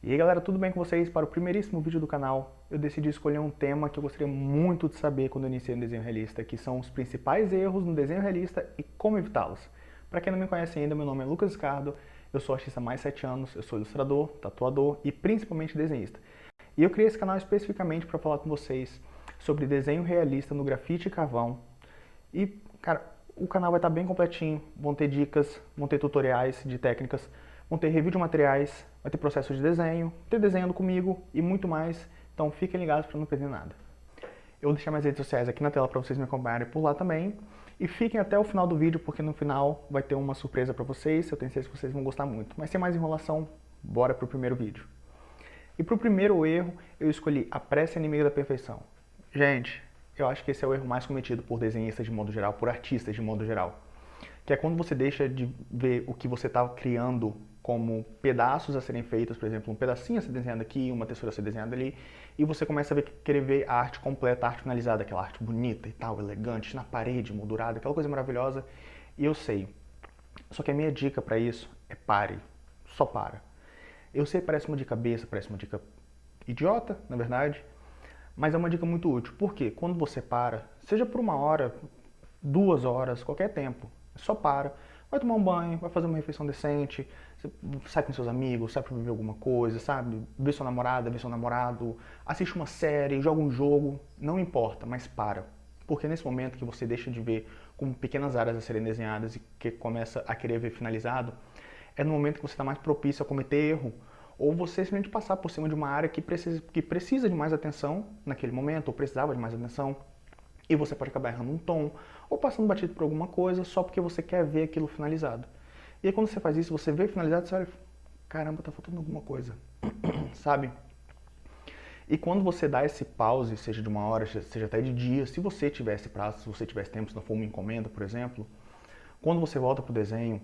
E aí galera, tudo bem com vocês? Para o primeiríssimo vídeo do canal, eu decidi escolher um tema que eu gostaria muito de saber quando eu iniciei no desenho realista, que são os principais erros no desenho realista e como evitá-los. Para quem não me conhece ainda, meu nome é Lucas Ricardo, eu sou artista há mais de 7 anos, eu sou ilustrador, tatuador e principalmente desenhista. E eu criei esse canal especificamente para falar com vocês sobre desenho realista no grafite e carvão. E, cara, o canal vai estar bem completinho, vão ter dicas, vão ter tutoriais de técnicas, vão ter review de materiais, vai ter processo de desenho, ter desenhando comigo e muito mais. Então fiquem ligados para não perder nada. Eu vou deixar minhas redes sociais aqui na tela para vocês me acompanharem por lá também. E fiquem até o final do vídeo, porque no final vai ter uma surpresa para vocês. Eu tenho certeza que vocês vão gostar muito. Mas sem mais enrolação, bora pro primeiro vídeo. E pro primeiro erro, eu escolhi a pressa inimiga da perfeição. Gente, eu acho que esse é o erro mais cometido por desenhistas de modo geral, por artistas de modo geral. Que é quando você deixa de ver o que você está criando como pedaços a serem feitos, por exemplo, um pedacinho a ser desenhado aqui, uma textura a ser desenhada ali, e você começa a querer ver a arte completa, a arte finalizada, aquela arte bonita e tal, elegante, na parede, moldurada, aquela coisa maravilhosa, e eu sei. Só que a minha dica para isso é pare, só para. Eu sei que parece uma dica besta, parece uma dica idiota, na verdade, mas é uma dica muito útil. Por quê? Quando você para, seja por 1 hora, 2 horas, qualquer tempo, só para, vai tomar um banho, vai fazer uma refeição decente, sai com seus amigos, sai pra beber alguma coisa, sabe? Vê sua namorada, vê seu namorado, assiste uma série, joga um jogo, não importa, mas para. Porque nesse momento que você deixa de ver como pequenas áreas a serem desenhadas e que começa a querer ver finalizado, é no momento que você está mais propício a cometer erro, ou você simplesmente passar por cima de uma área que precisa de mais atenção naquele momento, ou precisava de mais atenção, e você pode acabar errando um tom, ou passando batido por alguma coisa, só porque você quer ver aquilo finalizado. E aí quando você faz isso, você vê finalizado, você olha, caramba, tá faltando alguma coisa, sabe? E quando você dá esse pause, seja de 1 hora, seja até de dia, se você tivesse prazo, se você tivesse tempo, se não for uma encomenda, por exemplo, quando você volta pro desenho,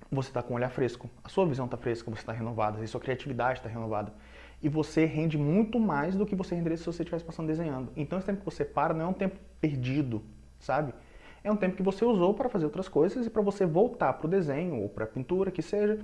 você está com o olhar fresco, a sua visão está fresca, você está renovada, a sua criatividade está renovada. E você rende muito mais do que você renderia se você estivesse passando desenhando. Então esse tempo que você para não é um tempo perdido, sabe? É um tempo que você usou para fazer outras coisas e para você voltar para o desenho ou para a pintura, que seja,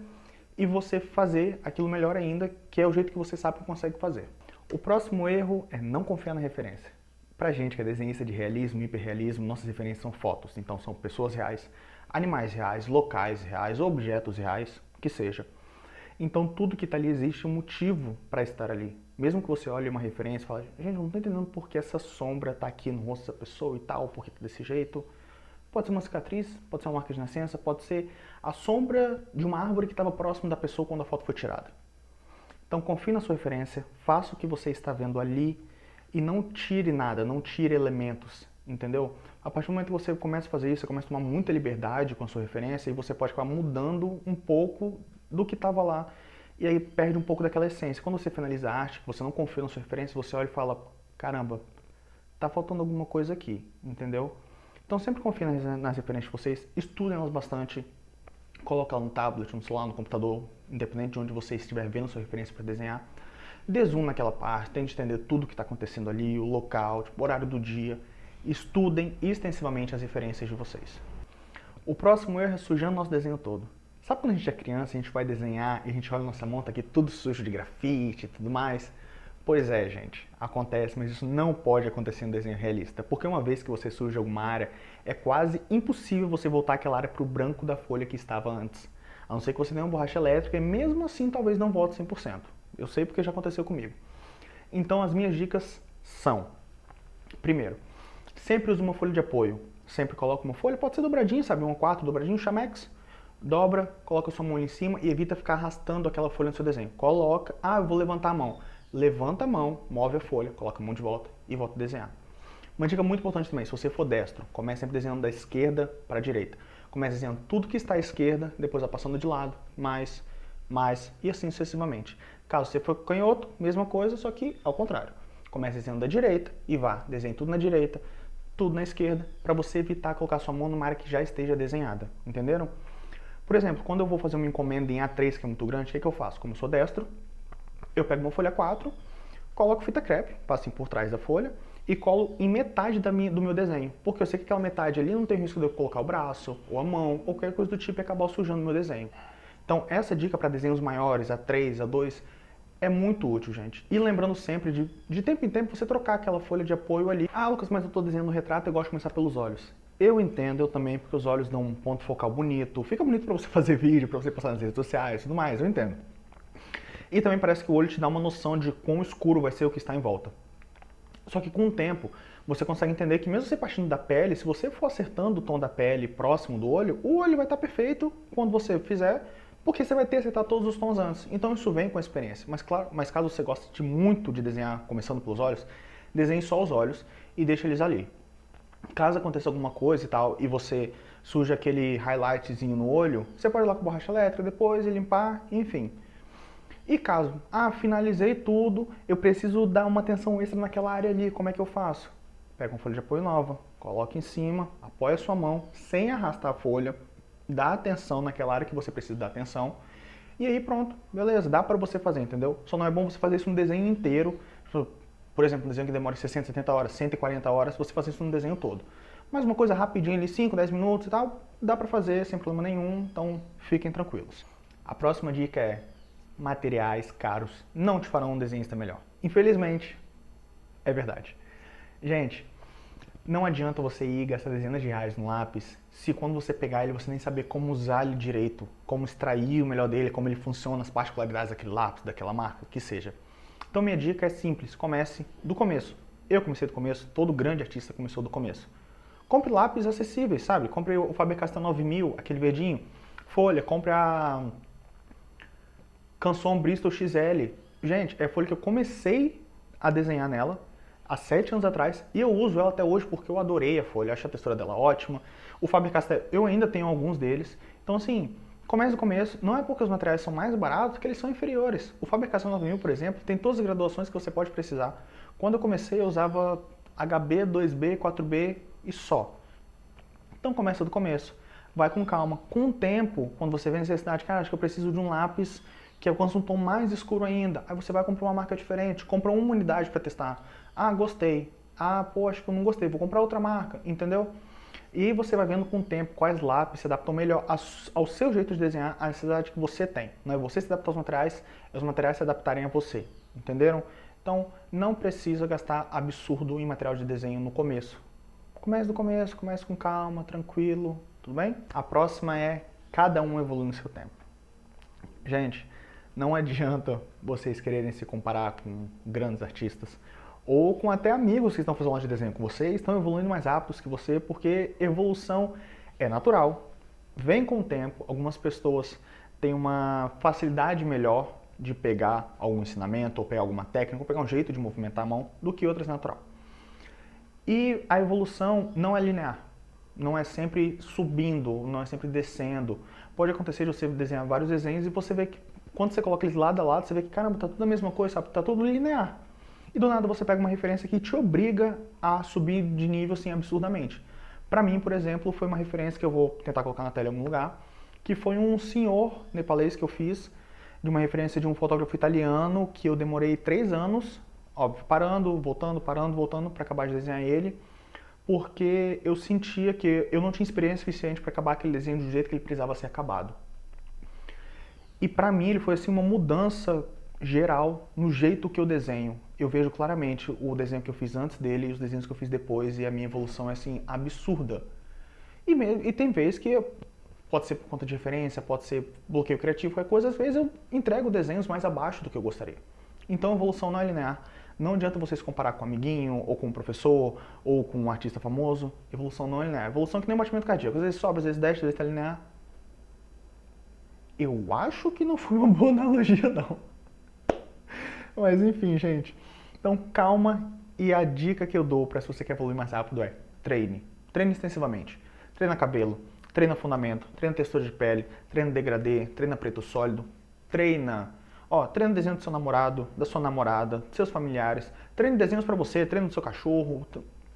e você fazer aquilo melhor ainda, que é o jeito que você sabe que consegue fazer. O próximo erro é não confiar na referência. Pra gente que é desenhista de realismo, hiperrealismo, nossas referências são fotos, então são pessoas reais, animais reais, locais reais, objetos reais, que seja. Então tudo que está ali existe um motivo para estar ali. Mesmo que você olhe uma referência e fale, gente, eu não estou entendendo por que essa sombra está aqui no rosto dessa pessoa e tal, por que está desse jeito. Pode ser uma cicatriz, pode ser uma marca de nascença, pode ser a sombra de uma árvore que estava próximo da pessoa quando a foto foi tirada. Então confie na sua referência, faça o que você está vendo ali e não tire nada, não tire elementos, entendeu? A partir do momento que você começa a fazer isso, você começa a tomar muita liberdade com a sua referência e você pode acabar mudando um pouco do que estava lá e aí perde um pouco daquela essência. Quando você finaliza a arte, você não confia na sua referência, você olha e fala, caramba, tá faltando alguma coisa aqui, entendeu? Então sempre confie nas referências de vocês, estudem elas bastante, coloca no tablet, no celular, no computador, independente de onde você estiver vendo sua referência para desenhar. Dê zoom naquela parte, tente entender tudo o que está acontecendo ali, o local, tipo, o horário do dia. Estudem extensivamente as referências de vocês. O próximo erro é sujando nosso desenho todo. Sabe quando a gente é criança, a gente vai desenhar e a gente olha nossa mão, tá aqui tudo sujo de grafite e tudo mais? Pois é, gente, acontece, mas isso não pode acontecer no desenho realista, porque uma vez que você suja alguma área, é quase impossível você voltar aquela área para o branco da folha que estava antes. A não ser que você tenha uma borracha elétrica e mesmo assim talvez não volte 100%. Eu sei porque já aconteceu comigo. Então as minhas dicas são, primeiro, sempre use uma folha de apoio. Sempre coloca uma folha, pode ser dobradinha, sabe, um A4 dobradinho, chamex, dobra, coloca a sua mão em cima e evita ficar arrastando aquela folha no seu desenho. Coloca, eu vou levantar a mão. Levanta a mão, move a folha, coloca a mão de volta e volta a desenhar. Uma dica muito importante também, se você for destro, comece sempre desenhando da esquerda para a direita. Comece desenhando tudo que está à esquerda, depois vai passando de lado, mais, e assim sucessivamente. Caso você for canhoto, mesma coisa, só que ao contrário. Comece desenhando da direita e vá, desenhe tudo na direita, tudo na esquerda, para você evitar colocar sua mão numa área que já esteja desenhada, entenderam? Por exemplo, quando eu vou fazer uma encomenda em A3 que é muito grande, o que eu faço? Como eu sou destro, eu pego uma folha 4, coloco fita crepe, passo assim por trás da folha e colo em metade do meu desenho. Porque eu sei que aquela metade ali não tem risco de eu colocar o braço, ou a mão, ou qualquer coisa do tipo e acabar sujando o meu desenho. Então essa dica para desenhos maiores, A3, A2, É muito útil, gente. E lembrando sempre de tempo em tempo você trocar aquela folha de apoio ali. Ah, Lucas, mas eu tô desenhando um retrato e eu gosto de começar pelos olhos. Eu entendo, eu também, porque os olhos dão um ponto focal bonito. Fica bonito pra você fazer vídeo, pra você postar nas redes sociais e tudo mais, eu entendo. E também parece que o olho te dá uma noção de quão escuro vai ser o que está em volta. Só que com o tempo, você consegue entender que mesmo você partindo da pele, se você for acertando o tom da pele próximo do olho, o olho vai estar perfeito quando você fizer, porque você vai ter acertado todos os tons antes. Então isso vem com a experiência. Mas claro, mas caso você goste muito de desenhar começando pelos olhos, desenhe só os olhos e deixe eles ali. Caso aconteça alguma coisa e tal, e você suja aquele highlightzinho no olho, você pode ir lá com borracha elétrica depois e limpar, enfim. E caso, finalizei tudo, eu preciso dar uma atenção extra naquela área ali, como é que eu faço? Pega uma folha de apoio nova, coloca em cima, apoia a sua mão, sem arrastar a folha, dá atenção naquela área que você precisa dar atenção, e aí pronto, beleza, dá pra você fazer, entendeu? Só não é bom você fazer isso no desenho inteiro, por exemplo, um desenho que demora 60, 70 horas, 140 horas, você fazer isso no desenho todo. Mas uma coisa rapidinha ali, 5, 10 minutos e tal, dá pra fazer sem problema nenhum, então fiquem tranquilos. A próxima dica é: materiais caros não te farão um desenhista melhor. Infelizmente, é verdade. Gente, não adianta você ir gastar dezenas de reais no lápis se quando você pegar ele você nem saber como usar ele direito, como extrair o melhor dele, como ele funciona, as particularidades daquele lápis, daquela marca, o que seja. Então minha dica é simples, comece do começo. Eu comecei do começo, todo grande artista começou do começo. Compre lápis acessíveis, sabe? Compre o Faber-Castell 9000, aquele verdinho. Folha, compre a Canson Bristol XL. Gente, é a folha que eu comecei a desenhar nela há 7 anos atrás e eu uso ela até hoje porque eu adorei a folha, acho a textura dela ótima. O Faber-Castell, eu ainda tenho alguns deles. Então assim, comece do começo, não é porque os materiais são mais baratos que eles são inferiores. O Faber-Castell 9000, por exemplo, tem todas as graduações que você pode precisar. Quando eu comecei eu usava HB, 2B, 4B e só. Então começa do começo, vai com calma. Com o tempo, quando você vê a necessidade, cara, acho que eu preciso de um lápis que alcança um tom mais escuro ainda. Aí você vai comprar uma marca diferente, compra uma unidade para testar. Ah, gostei. Ah, pô, acho que eu não gostei, vou comprar outra marca, entendeu? E você vai vendo com o tempo quais lápis se adaptam melhor ao seu jeito de desenhar, à necessidade que você tem. Não é você se adaptar aos materiais, é os materiais se adaptarem a você, entenderam? Então, não precisa gastar absurdo em material de desenho no começo. Comece do começo, comece com calma, tranquilo, tudo bem? A próxima é: cada um evolui no seu tempo. Gente, não adianta vocês quererem se comparar com grandes artistas ou com até amigos que estão fazendo aula de desenho com vocês, estão evoluindo mais rápidos que você, porque evolução é natural, vem com o tempo. Algumas pessoas têm uma facilidade melhor de pegar algum ensinamento, ou pegar alguma técnica, ou pegar um jeito de movimentar a mão, do que outras natural. E a evolução não é linear, não é sempre subindo, não é sempre descendo. Pode acontecer de você desenhar vários desenhos e você vê que quando você coloca eles lado a lado, você vê que, caramba, tá tudo a mesma coisa, sabe? Tá tudo linear. E do nada você pega uma referência que te obriga a subir de nível assim absurdamente. Para mim, por exemplo, foi uma referência que eu vou tentar colocar na tela em algum lugar, que foi um senhor nepalês que eu fiz, de uma referência de um fotógrafo italiano, que eu demorei 3 anos, óbvio, parando, voltando, para acabar de desenhar ele, porque eu sentia que eu não tinha experiência suficiente para acabar aquele desenho do jeito que ele precisava ser acabado. E para mim ele foi assim uma mudança geral no jeito que eu desenho. Eu vejo claramente o desenho que eu fiz antes dele e os desenhos que eu fiz depois, e a minha evolução é assim absurda. E tem vezes que pode ser por conta de referência, pode ser bloqueio criativo, qualquer coisa, às vezes eu entrego desenhos mais abaixo do que eu gostaria. Então a evolução não é linear. Não adianta você se comparar com um amiguinho, ou com um professor, ou com um artista famoso. Evolução não é linear. Evolução é que nem um batimento cardíaco. Às vezes sobe, às vezes desce, às vezes está linear. Eu acho que não foi uma boa analogia, não. Mas enfim, gente. Então calma, e a dica que eu dou para se você quer evoluir mais rápido é: treine. Treine extensivamente. Treina cabelo, treina fundamento, treina textura de pele, treina degradê, treina preto sólido, treina treina desenho do seu namorado, da sua namorada, dos seus familiares, treine desenhos para você, treine do seu cachorro,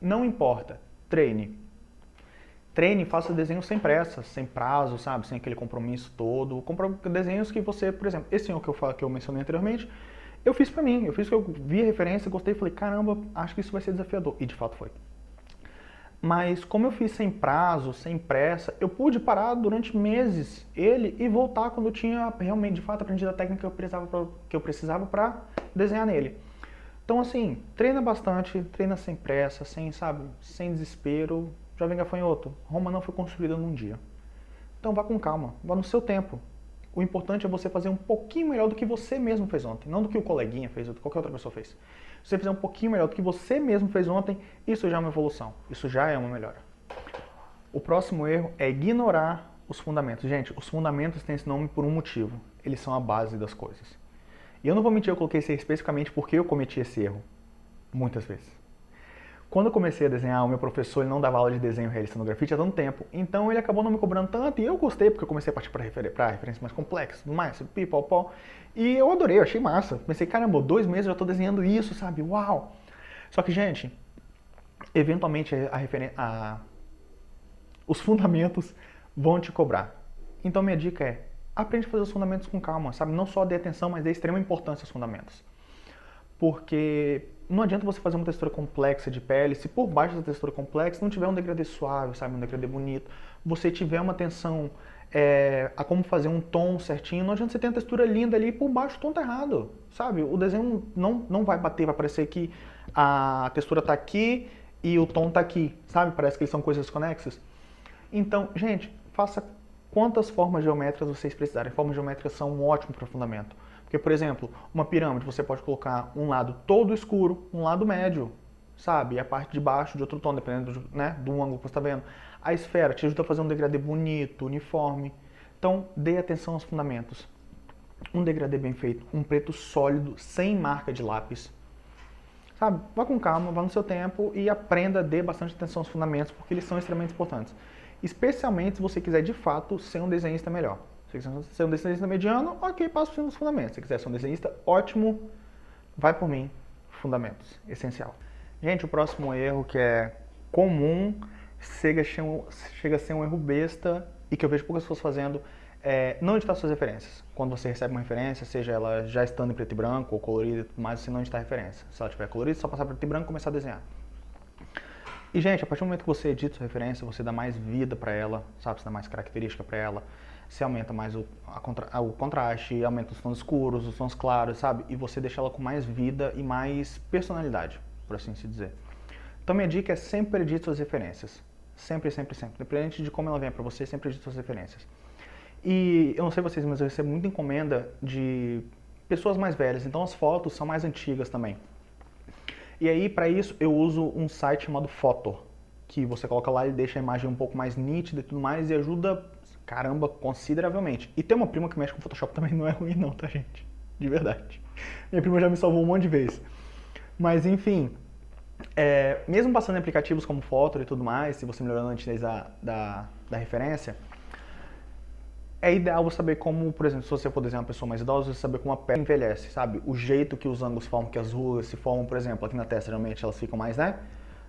não importa, treine. Treine e faça desenhos sem pressa, sem prazo, sabe, sem aquele compromisso todo. Compra desenhos que você, por exemplo, esse que eu mencionei anteriormente, eu fiz pra mim, eu fiz que eu vi a referência, gostei e falei, caramba, acho que isso vai ser desafiador. E de fato foi. Mas como eu fiz sem prazo, sem pressa, eu pude parar durante meses ele e voltar quando eu tinha realmente, de fato, aprendido a técnica que eu precisava para desenhar nele. Então assim, treina bastante, treina sem pressa, sem, sabe, sem desespero. Jovem gafanhoto, Roma não foi construída num dia. Então vá com calma, vá no seu tempo. O importante é você fazer um pouquinho melhor do que você mesmo fez ontem, não do que o coleguinha fez ou do que qualquer outra pessoa fez. Se você fizer um pouquinho melhor do que você mesmo fez ontem, isso já é uma evolução, isso já é uma melhora. O próximo erro é ignorar os fundamentos. Gente, os fundamentos têm esse nome por um motivo, eles são a base das coisas. E eu não vou mentir, eu coloquei esse erro especificamente porque eu cometi esse erro, muitas vezes. Quando eu comecei a desenhar, o meu professor ele não dava aula de desenho realista no grafite há tanto tempo, então ele acabou não me cobrando tanto e eu gostei, porque eu comecei a partir para referências mais complexas, tudo mais, pipopó, e eu adorei, eu achei massa. Pensei, caramba, 2 meses eu já estou desenhando isso, sabe? Uau! Só que, gente, eventualmente os fundamentos vão te cobrar. Então minha dica é, aprende a fazer os fundamentos com calma, sabe? Não só dê atenção, mas dê extrema importância aos fundamentos. Porque não adianta você fazer uma textura complexa de pele se por baixo da textura complexa não tiver um degradê suave, sabe, um degradê bonito, você tiver uma atenção a como fazer um tom certinho, não adianta você ter uma textura linda ali e por baixo o tom tá errado, sabe? O desenho não vai bater, vai parecer que a textura tá aqui e o tom tá aqui, sabe? Parece que eles são coisas conexas. Então, gente, faça quantas formas geométricas vocês precisarem. Formas geométricas são um ótimo para fundamento. Porque, por exemplo, uma pirâmide, você pode colocar um lado todo escuro, um lado médio, sabe? E a parte de baixo de outro tom, dependendo do, né, do ângulo que você está vendo. A esfera te ajuda a fazer um degradê bonito, uniforme. Então, dê atenção aos fundamentos. Um degradê bem feito, um preto sólido, sem marca de lápis. Sabe? Vá com calma, vá no seu tempo e aprenda, dê bastante atenção aos fundamentos, porque eles são extremamente importantes. Especialmente se você quiser, de fato, ser um desenhista melhor. Se você quiser ser um desenhista mediano, ok, passa os fundamentos. Se quiser ser um desenhista ótimo, vai por mim, fundamentos, essencial. Gente, o próximo erro que é comum, chega a ser um erro besta e que eu vejo poucas pessoas fazendo, é não editar suas referências. Quando você recebe uma referência, seja ela já estando em preto e branco ou colorida e tudo mais, você não editar a referência. Se ela estiver colorida, é só passar preto e branco e começar a desenhar. E, gente, a partir do momento que você edita sua referência, você dá mais vida para ela, sabe? Você dá mais característica para ela, você aumenta mais o contraste, aumenta os tons escuros, os tons claros, sabe? E você deixa ela com mais vida e mais personalidade, por assim se dizer. Então, minha dica é sempre edite suas referências. Sempre, sempre, sempre. Independente de como ela venha para você, sempre edite suas referências. E eu não sei vocês, mas eu recebo muita encomenda de pessoas mais velhas, então as fotos são mais antigas também. E aí, para isso, eu uso um site chamado Photor, que você coloca lá e deixa a imagem um pouco mais nítida e tudo mais, e ajuda, caramba, consideravelmente. E ter uma prima que mexe com Photoshop também não é ruim não, tá, gente? De verdade. Minha prima já me salvou um monte de vezes. Mas, enfim, mesmo passando em aplicativos como Photor e tudo mais, se você melhorando a nitidez da referência, é ideal você saber como, por exemplo, se você for desenhar uma pessoa mais idosa, você saber como a pele envelhece, sabe? O jeito que os ângulos formam, que as rugas se formam, por exemplo, aqui na testa, geralmente elas ficam mais, né?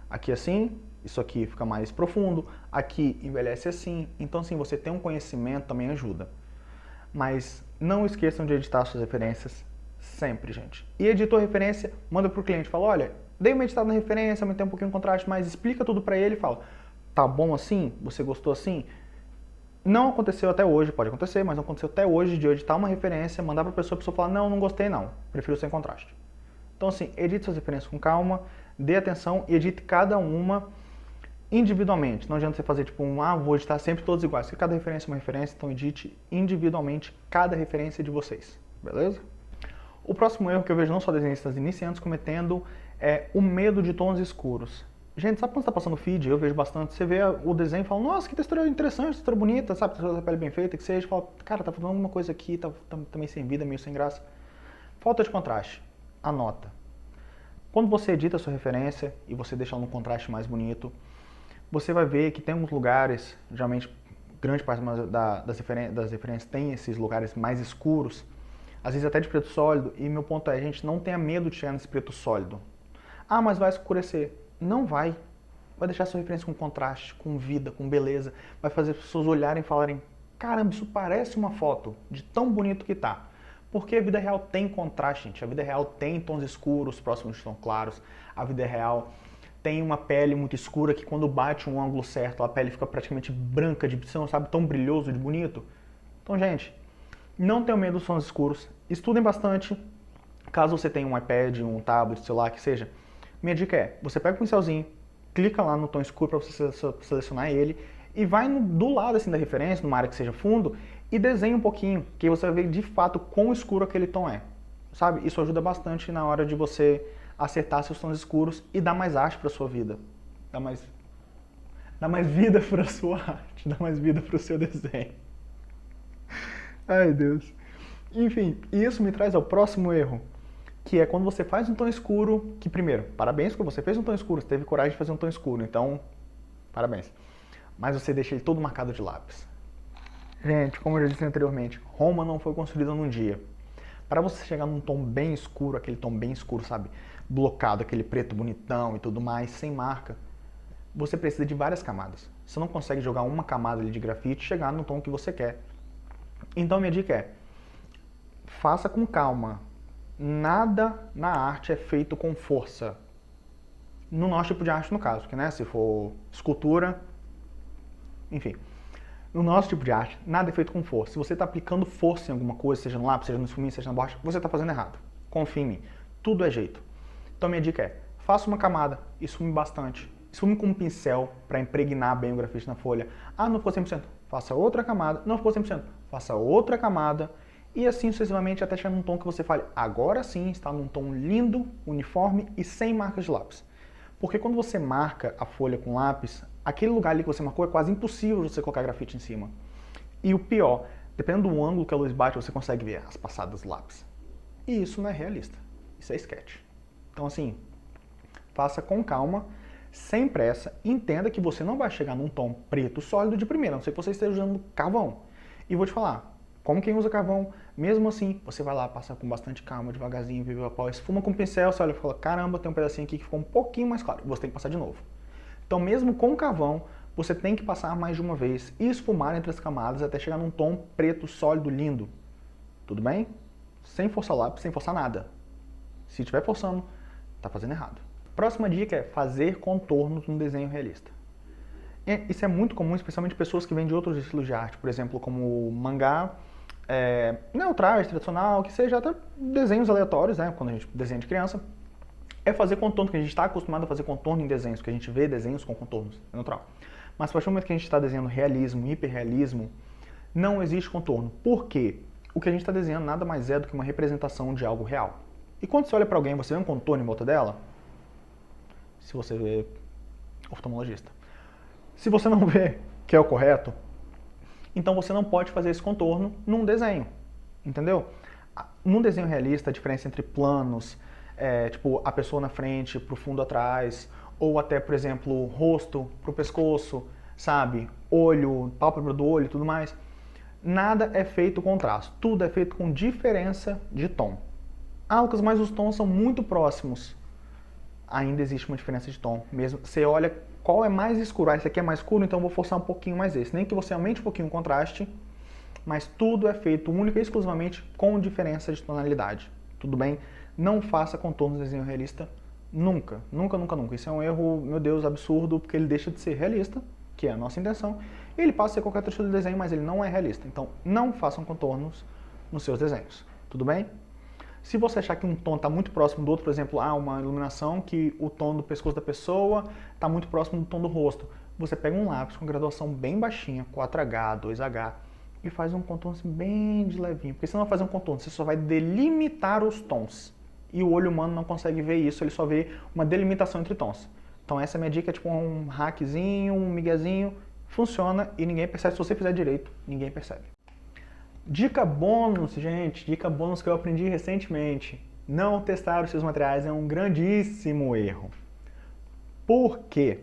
Aqui assim, isso aqui fica mais profundo, aqui envelhece assim. Então, assim, você ter um conhecimento também ajuda. Mas não esqueçam de editar suas referências sempre, gente. E editou a referência, manda pro cliente, fala, olha, dei uma editada na referência, aumentei um pouquinho o contraste, mas explica tudo pra ele e fala, tá bom assim? Você gostou assim? Não aconteceu até hoje, pode acontecer, mas não aconteceu até hoje de eu editar uma referência, mandar para a pessoa falar, não gostei não, prefiro sem contraste. Então assim, edite suas referências com calma, dê atenção e edite cada uma individualmente. Não adianta você fazer tipo vou editar sempre todos iguais, porque cada referência é uma referência, então edite individualmente cada referência de vocês, beleza? O próximo erro que eu vejo não só desenhistas iniciantes cometendo é o medo de tons escuros. Gente, sabe quando você tá passando feed, eu vejo bastante, você vê o desenho e fala, nossa, que textura interessante, textura bonita, sabe, textura da pele bem feita, que seja, fala, cara, tá faltando alguma coisa aqui, tá meio sem vida, meio sem graça. Falta de contraste, anota. Quando você edita a sua referência e você deixa ela num contraste mais bonito, você vai ver que tem alguns lugares, geralmente grande parte das referências tem esses lugares mais escuros, às vezes até de preto sólido, e meu ponto é, gente, não tenha medo de chegar nesse preto sólido. Ah, mas vai escurecer. Não vai. Vai deixar sua referência com contraste, com vida, com beleza. Vai fazer as pessoas olharem e falarem, caramba, isso parece uma foto, de tão bonito que tá. Porque a vida real tem contraste, gente. A vida real tem tons escuros próximos de tons claros. A vida real tem uma pele muito escura que quando bate um ângulo certo, a pele fica praticamente branca de opção, sabe? Tão brilhoso de bonito. Então, gente, não tenham medo dos tons escuros. Estudem bastante. Caso você tenha um iPad, um tablet, celular, que seja, minha dica é, você pega o pincelzinho, clica lá no tom escuro para você selecionar ele e vai do lado assim da referência, numa área que seja fundo, e desenha um pouquinho, que aí você vai ver de fato quão escuro aquele tom é. Sabe? Isso ajuda bastante na hora de você acertar seus tons escuros e dar mais arte para sua vida. Dá mais vida para sua arte, dá mais vida para o seu desenho. Ai, Deus. Enfim, isso me traz ao próximo erro, que é quando você faz um tom escuro, que primeiro, parabéns porque você fez um tom escuro, você teve coragem de fazer um tom escuro, então, parabéns. Mas você deixa ele todo marcado de lápis. Gente, como eu já disse anteriormente, Roma não foi construída num dia. Para você chegar num tom bem escuro, aquele tom bem escuro, sabe, blocado, aquele preto bonitão e tudo mais, sem marca, você precisa de várias camadas. Você não consegue jogar uma camada ali de grafite e chegar no tom que você quer. Então minha dica é, faça com calma. Nada na arte é feito com força. No nosso tipo de arte, no caso, que né, se for escultura, enfim. No nosso tipo de arte, nada é feito com força. Se você está aplicando força em alguma coisa, seja no lápis, seja no esfuminho, seja na borracha, você está fazendo errado. Confie em mim. Tudo é jeito. Então minha dica é, faça uma camada, esfume bastante. Esfume com um pincel para impregnar bem o grafite na folha. Ah, não ficou 100%. Faça outra camada. Não ficou 100%. Faça outra camada. E assim sucessivamente até chegar num tom que você fale, agora sim está num tom lindo, uniforme e sem marcas de lápis. Porque quando você marca a folha com lápis, aquele lugar ali que você marcou é quase impossível você colocar grafite em cima. E o pior, dependendo do ângulo que a luz bate, você consegue ver as passadas do lápis. E isso não é realista, isso é sketch. Então assim, faça com calma, sem pressa, entenda que você não vai chegar num tom preto sólido de primeira, a não ser que você esteja usando carvão. E vou te falar, como quem usa carvão, mesmo assim, você vai lá, passa com bastante calma, devagarzinho, vive a pau, esfuma com o pincel, você olha e fala, caramba, tem um pedacinho aqui que ficou um pouquinho mais claro, você tem que passar de novo. Então mesmo com carvão, você tem que passar mais de uma vez e esfumar entre as camadas até chegar num tom preto, sólido, lindo. Tudo bem? Sem forçar lápis, sem forçar nada. Se estiver forçando, tá fazendo errado. Próxima dica é fazer contornos no desenho realista. Isso é muito comum, especialmente pessoas que vêm de outros estilos de arte, por exemplo, como mangá, neutrais, tradicional, que seja até desenhos aleatórios, né, quando a gente desenha de criança, é fazer contorno, que a gente está acostumado a fazer contorno em desenhos, que a gente vê desenhos com contornos, é natural. Mas a partir do momento que a gente está desenhando realismo, hiperrealismo, não existe contorno. Por quê? O que a gente está desenhando nada mais é do que uma representação de algo real. E quando você olha para alguém, você vê um contorno em volta dela? Se você vê oftalmologista. Se você não vê que é o correto, então você não pode fazer esse contorno num desenho, entendeu? Num desenho realista, a diferença entre planos, tipo a pessoa na frente pro fundo atrás, ou até, por exemplo, rosto pro pescoço, sabe? Olho, pálpebra do olho e tudo mais. Nada é feito com traço, tudo é feito com diferença de tom. Ah, Lucas, mas os tons são muito próximos. Ainda existe uma diferença de tom. Mesmo você olha qual é mais escuro. Ah, esse aqui é mais escuro, então eu vou forçar um pouquinho mais esse. Nem que você aumente um pouquinho o contraste, mas tudo é feito única e exclusivamente com diferença de tonalidade. Tudo bem? Não faça contornos de desenho realista nunca. Nunca, nunca, nunca. Isso é um erro, meu Deus, absurdo, porque ele deixa de ser realista, que é a nossa intenção, e ele passa a ser qualquer outro estilo de desenho, mas ele não é realista. Então, não façam contornos nos seus desenhos. Tudo bem? Se você achar que um tom está muito próximo do outro, por exemplo, uma iluminação que o tom do pescoço da pessoa está muito próximo do tom do rosto, você pega um lápis com graduação bem baixinha, 4H, 2H, e faz um contorno assim, bem de levinho. Porque você não vai fazer um contorno, você só vai delimitar os tons. E o olho humano não consegue ver isso, ele só vê uma delimitação entre tons. Então essa é a minha dica, é tipo um hackzinho, um miguezinho, funciona e ninguém percebe. Se você fizer direito, ninguém percebe. Dica bônus, gente, dica bônus que eu aprendi recentemente. Não testar os seus materiais é um grandíssimo erro. Por quê?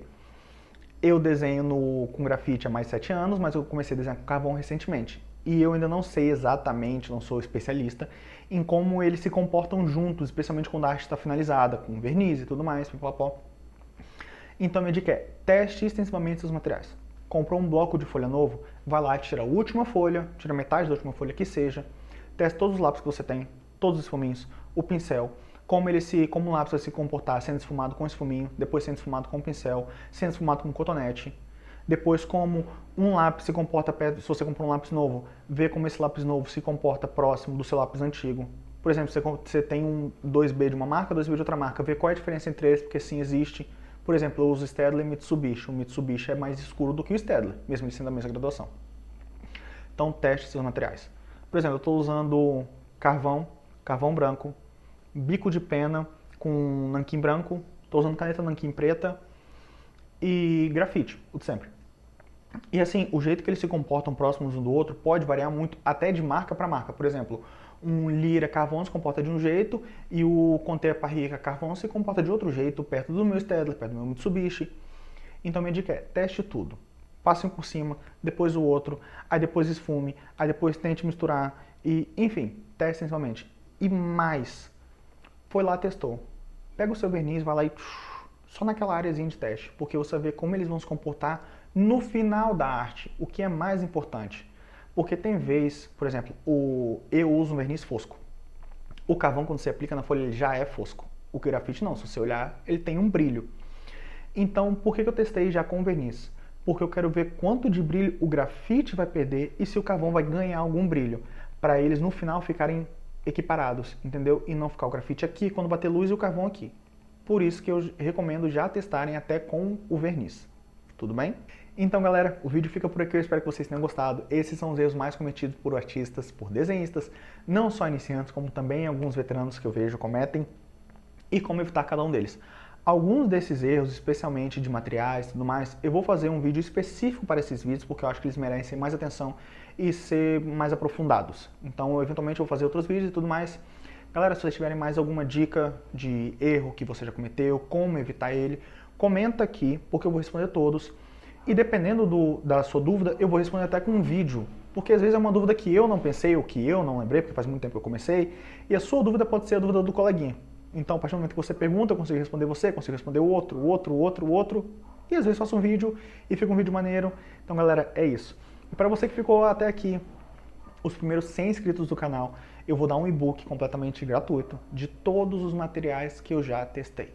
Eu desenho com grafite há mais de 7 anos, mas eu comecei a desenhar com carvão recentemente. E eu ainda não sei exatamente, não sou especialista, em como eles se comportam juntos, especialmente quando a arte está finalizada, com verniz e tudo mais, pipopó. Então minha dica é, teste extensivamente seus materiais. Comprou um bloco de folha novo, vai lá, tira a última folha, tira metade da última folha que seja, testa todos os lápis que você tem, todos os esfuminhos, o pincel, como um lápis vai se comportar sendo esfumado com esfuminho, depois sendo esfumado com pincel, sendo esfumado com cotonete. Depois como um lápis se comporta perto, se você comprar um lápis novo, ver como esse lápis novo se comporta próximo do seu lápis antigo. Por exemplo, você tem um 2B de uma marca, 2B de outra marca, ver qual é a diferença entre eles, porque sim existe. Por exemplo, eu uso Staedtler e Mitsubishi. O Mitsubishi é mais escuro do que o Staedtler, mesmo ele sendo da mesma graduação. Então teste seus materiais. Por exemplo, eu estou usando carvão branco, bico de pena com nanquim branco, estou usando caneta nanquim preta e grafite, o de sempre. E assim, o jeito que eles se comportam próximos um do outro pode variar muito, até de marca para marca. Por exemplo, um Lyra Carvão se comporta de um jeito e o Conte Parrica Carvão se comporta de outro jeito, perto do meu Staedtler, perto do meu Mitsubishi. Então minha dica é, teste tudo. Passe um por cima, depois o outro, aí depois esfume, aí depois tente misturar e, enfim, teste sensualmente. E mais, foi lá, testou. Pega o seu verniz, vai lá e só naquela áreazinha de teste, porque você vai ver como eles vão se comportar no final da arte, o que é mais importante. Porque tem vez, por exemplo, eu uso um verniz fosco. O carvão, quando você aplica na folha, ele já é fosco. O grafite não, se você olhar, ele tem um brilho. Então, por que eu testei já com verniz? Porque eu quero ver quanto de brilho o grafite vai perder e se o carvão vai ganhar algum brilho, para eles no final ficarem equiparados, entendeu? E não ficar o grafite aqui quando bater luz e o carvão aqui. Por isso que eu recomendo já testarem até com o verniz. Tudo bem? Então, galera, o vídeo fica por aqui. Eu espero que vocês tenham gostado. Esses são os erros mais cometidos por artistas, por desenhistas, não só iniciantes, como também alguns veteranos que eu vejo cometem, e como evitar cada um deles. Alguns desses erros, especialmente de materiais e tudo mais, eu vou fazer um vídeo específico para esses vídeos, porque eu acho que eles merecem mais atenção e ser mais aprofundados. Então, eventualmente, eu vou fazer outros vídeos e tudo mais. Galera, se vocês tiverem mais alguma dica de erro que você já cometeu, como evitar ele, comenta aqui, porque eu vou responder todos. E dependendo da sua dúvida, eu vou responder até com um vídeo, porque às vezes é uma dúvida que eu não pensei ou que eu não lembrei, porque faz muito tempo que eu comecei, e a sua dúvida pode ser a dúvida do coleguinha. Então, a partir do momento que você pergunta, eu consigo responder você, consigo responder o outro, e às vezes faço um vídeo e fica um vídeo maneiro. Então, galera, é isso. E para você que ficou até aqui, os primeiros 100 inscritos do canal, eu vou dar um e-book completamente gratuito de todos os materiais que eu já testei.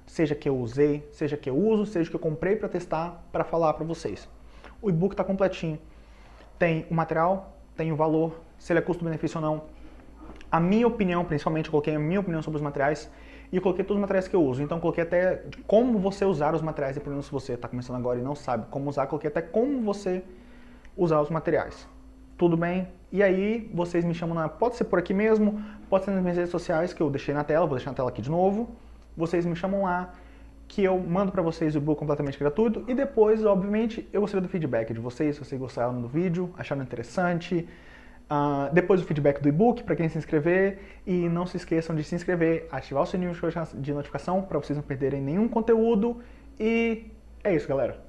Seja que eu usei, seja que eu uso, seja que eu comprei para testar, para falar para vocês. O e-book está completinho. Tem o material, tem o valor, se ele é custo-benefício ou não. A minha opinião, principalmente, eu coloquei a minha opinião sobre os materiais e eu coloquei todos os materiais que eu uso. Então, eu coloquei até como você usar os materiais, dependendo se você está começando agora e não sabe como usar, coloquei até como você usar os materiais. Tudo bem? E aí, vocês me chamam pode ser por aqui mesmo, pode ser nas minhas redes sociais, que eu deixei na tela, vou deixar na tela aqui de novo. Vocês me chamam lá, que eu mando para vocês o e-book completamente gratuito e depois, obviamente, eu vou saber do feedback de vocês, se vocês gostaram do vídeo, acharam interessante. Depois o feedback do e-book para quem se inscrever e não se esqueçam de se inscrever, ativar o sininho de notificação para vocês não perderem nenhum conteúdo e é isso, galera.